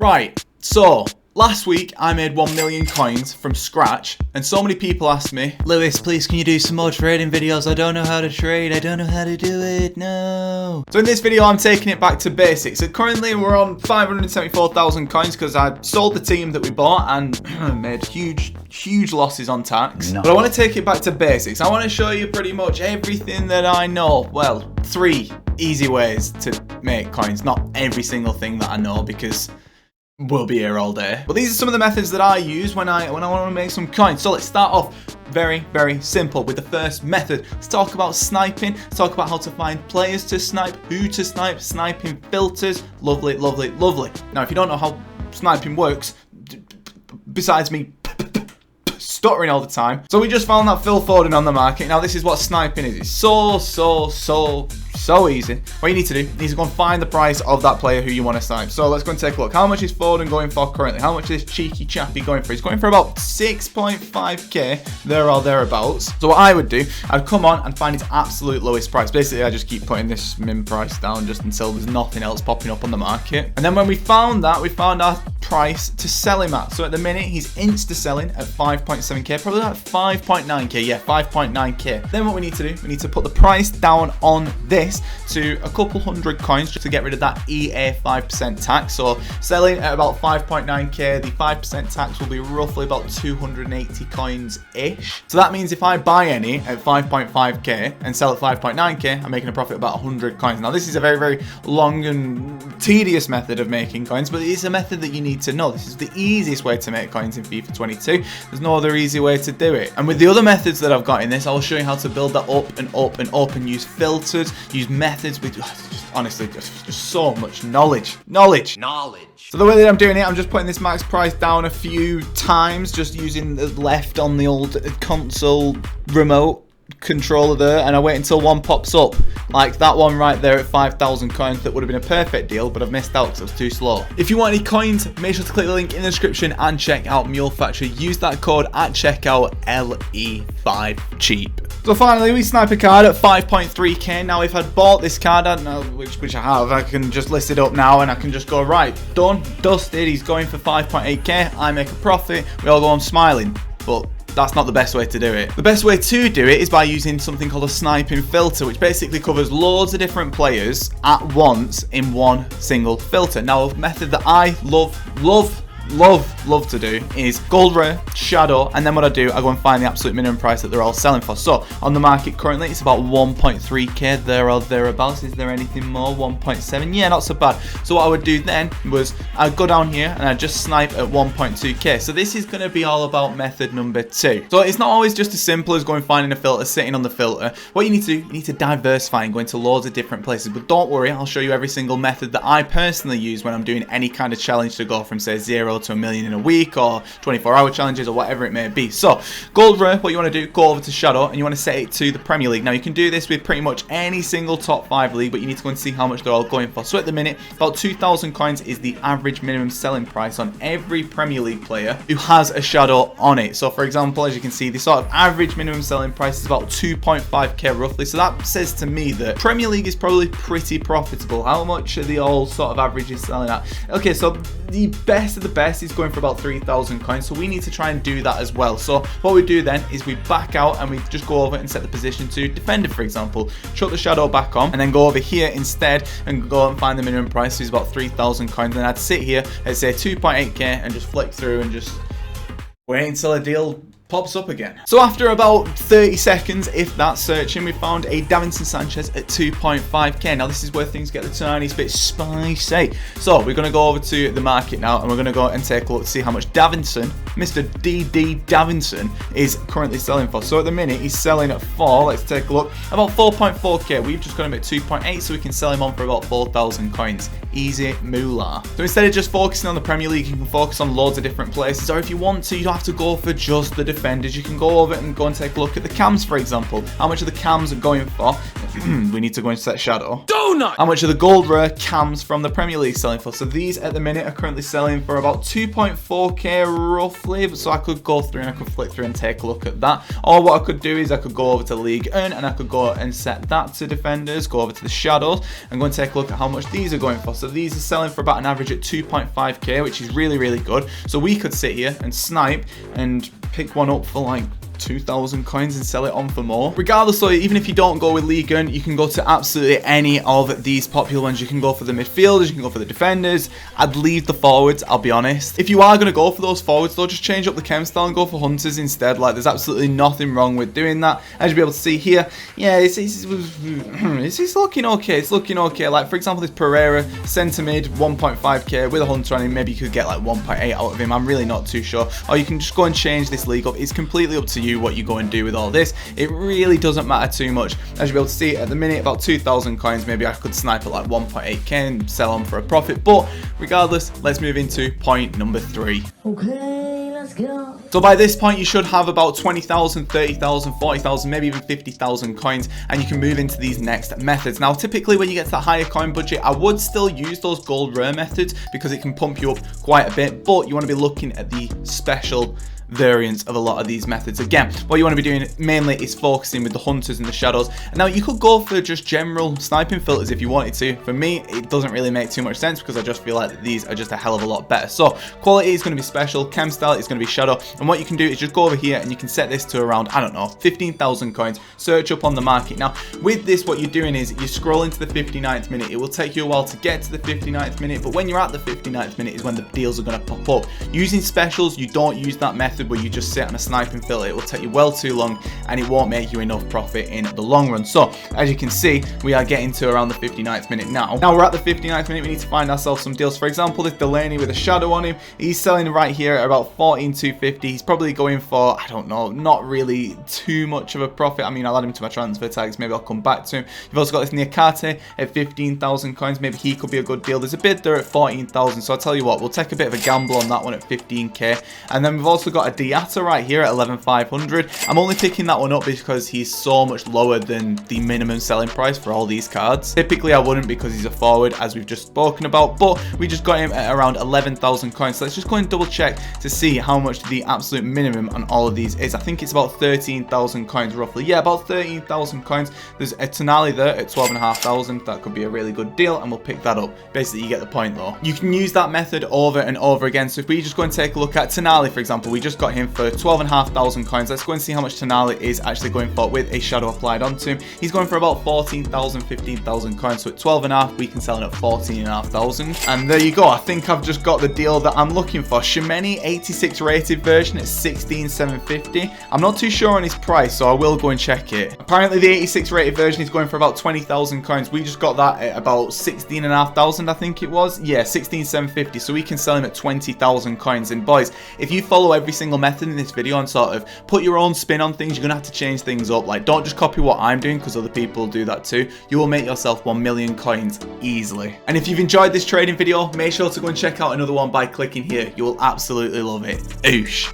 Right, so last week I made 1 million coins from scratch, and so many people asked me, Lewis, please can you do some more trading videos? I don't know how to trade, I don't know how to do it, no. So in this video I'm taking it back to basics. So currently we're on 574,000 coins because I sold the team that we bought and made huge losses on tax. No. But I want to take it back to basics. I want to show you pretty much everything that I know. Well, 3 easy ways to make coins, not every single thing that I know because we'll be here all day. But these are some of the methods that I use when I want to make some coins. So let's start off very simple with the first method. Let's talk about sniping. Let's talk about how to find players to snipe, who to snipe, sniping filters. Lovely. Now, if you don't know how sniping works, besides me stuttering all the time, so we just found that Phil Foden on the market. Now this is what sniping is. It's so easy. What you need to do is go and find the price of that player who you want to snipe. So let's go and take a look. How much is Foden going for currently? How much is this cheeky chappy going for? He's going for about 6.5k, there or thereabouts. So what I would do, I'd come on and find his absolute lowest price. Basically, I just keep putting this min price down just until there's nothing else popping up on the market. And then when we found that, we found our price to sell him at. So at the minute, he's insta-selling at 5.7k, probably like 5.9k, yeah, 5.9k. Then what we need to do, we need to put the price down on this to a couple hundred coins just to get rid of that EA 5% tax. So selling at about 5.9k, the 5% tax will be roughly about 280 coins ish. So that means if I buy any at 5.5k and sell at 5.9k, I'm making a profit of about 100 coins. Now this is a very long and tedious method of making coins, but it's a method that you need to know. This is the easiest way to make coins in FIFA 22. There's no other easy way to do it. And with the other methods that I've got in this, I'll show you how to build that up and use filters, use methods with honestly just so much knowledge. So the way that I'm doing it, I'm just putting this max price down a few times, just using the left on the old console remote controller there, and I wait until one pops up, like that one right there at 5,000 coins. That would have been a perfect deal, but I've missed out because it was too slow. If you want any coins, make sure to click the link in the description and check out Mule Factory. Use that code at checkout, LE5cheap. So finally, we snipe a card at 5.3k. Now, if I'd bought this card, I don't know which I have, I can just list it up now and I can just go, right, done, dusted, he's going for 5.8k, I make a profit, we all go on smiling. But that's not the best way to do it. The best way to do it is by using something called a sniping filter, which basically covers loads of different players at once in one single filter. Now, a method that I love to do is gold rare, shadow, and then what I do, I go and find the absolute minimum price that they're all selling for. So on the market currently, it's about 1.3k, there or thereabouts. Is there anything more? 1.7, yeah, not so bad. So what I would do then was I'd go down here and I'd just snipe at 1.2k. So this is going to be all about method number 2. So it's not always just as simple as going finding a filter, sitting on the filter. What you need to do, you need to diversify and go into loads of different places. But don't worry, I'll show you every single method that I personally use when I'm doing any kind of challenge to go from, say, 0 to a million in a week, or 24-hour challenges, or whatever it may be. So gold rare, what you want to do, go over to shadow and you want to set it to the Premier League. Now you can do this with pretty much any single top 5 league, but you need to go and see how much they're all going for. So at the minute, about 2,000 coins is the average minimum selling price on every Premier League player who has a shadow on it. So for example, as you can see, the sort of average minimum selling price is about 2.5k roughly. So that says to me that Premier League is probably pretty profitable. How much are the all sort of averages selling at? Okay, so the best of the best is going for about 3,000 coins, so we need to try and do that as well. So what we do then is we back out and we just go over and set the position to defender, for example, chuck the shadow back on, and then go over here instead and go and find the minimum price, which is about 3,000 coins. And I'd sit here at say 2.8k and just flick through and just wait until a deal pops up again. So after about 30 seconds, if that, searching, we found a Davinson Sanchez at 2.5k. Now this is where things get the tiniest bit spicy. So we're going to go over to the market now and we're going to go and take a look to see how much Davinson, Mr. DD Davinson, is currently selling for. So at the minute he's selling at 4, let's take a look, about 4.4k. We've just got him at 2.8, so we can sell him on for about 4,000 coins. Easy moolah. So instead of just focusing on the Premier League, you can focus on loads of different places, or if you want to, you don't have to go for just the defenders. You can go over and go and take a look at the cams, for example. How much are the cams going for? we need to go and set shadow. Donut! How much are the gold rare cams from the Premier League selling for? So these at the minute are currently selling for about 2.4k roughly. So I could go through and I could flick through and take a look at that. Or what I could do is I could go over to League Earn and I could go and set that to defenders, go over to the shadows and go and take a look at how much these are going for. So these are selling for about an average at 2.5k, which is really, really good. So we could sit here and snipe and pick one up for like 2,000 coins and sell it on for more. Regardless, though, even if you don't go with League Earn, you can go to absolutely any of these popular ones. You can go for the midfielders, you can go for the defenders. I'd leave the forwards, I'll be honest. If you are going to go for those forwards, though, just change up the chem style and go for hunters instead. Like, there's absolutely nothing wrong with doing that. As you'll be able to see here, yeah, it's looking okay. It's looking okay. Like, for example, this Pereira, centre mid, 1.5k with a hunter on him. Maybe you could get like 1.8 out of him. I'm really not too sure. Or you can just go and change this league up. It's completely up to you what you go and do with all this. It really doesn't matter too much. As you'll be able to see at the minute, about 2,000 coins. Maybe I could snipe at like 1.8k and sell on for a profit. But regardless, let's move into point number 3. Okay, let's go. So by this point, you should have about 20,000, 30,000, 40,000, maybe even 50,000 coins, and you can move into these next methods. Now, typically when you get to that higher coin budget, I would still use those gold rare methods because it can pump you up quite a bit, but you want to be looking at the special variants of a lot of these methods. Again, what you want to be doing mainly is focusing with the hunters and the shadows. And now you could go for just general sniping filters if you wanted to. For me, it doesn't really make too much sense because I just feel like these are just a hell of a lot better. So quality is going to be special, chem style is going to be shadow, and what you can do is just go over here and you can set this to around, I don't know, 15,000 coins. Search up on the market. Now with this, what you're doing is you scroll into the 59th minute. It will take you a while to get to the 59th minute, but when you're at the 59th minute is when the deals are going to pop up. Using specials, you don't use that method where you just sit on a sniping filter. It will take you well too long and it won't make you enough profit in the long run. So as you can see, we are getting to around the 59th minute now. Now we're at the 59th minute, we need to find ourselves some deals. For example, this Delaney with a shadow on him, he's selling right here at about 14,250. He's probably going for, I don't know, not really too much of a profit. I mean, I'll add him to my transfer tags, maybe I'll come back to him. You've also got this Niakate at 15,000 coins. Maybe he could be a good deal. There's a bid there at 14,000, so I'll tell you what, we'll take a bit of a gamble on that one at 15k. And then we've also got a Diatta right here at 11,500. I'm only picking that one up because he's so much lower than the minimum selling price for all these cards. Typically I wouldn't because he's a forward, as we've just spoken about, but we just got him at around 11,000 coins. So let's just go and double check to see how much the absolute minimum on all of these is. I think it's about 13,000 coins roughly. Yeah, about 13,000 coins. There's a Tonali there at 12,500. That could be a really good deal, and we'll pick that up. Basically, you get the point though. You can use that method over and over again. So if we just go and take a look at Tonali, for example, we just got him for 12,500 coins. Let's go and see how much Tonali is actually going for with a shadow applied onto him. He's going for about 14,000, 15,000 coins. So at 12.5, we can sell it at 14,500. And there you go. I think I've just got the deal that I'm looking for. Shimeni 86 rated version at 16,750. I'm not too sure on his price, so I will go and check it. Apparently the 86 rated version is going for about 20,000 coins. We just got that at about 16,500, I think it was. Yeah, 16,750. So we can sell him at 20,000 coins. And boys, if you follow every single method in this video and sort of put your own spin on things, you're gonna have to change things up. Like, don't just copy what I'm doing because other people do that too. You will make yourself 1 million coins easily. And if you've enjoyed this trading video, make sure to go and check out another one by clicking here. You will absolutely love it. Oosh.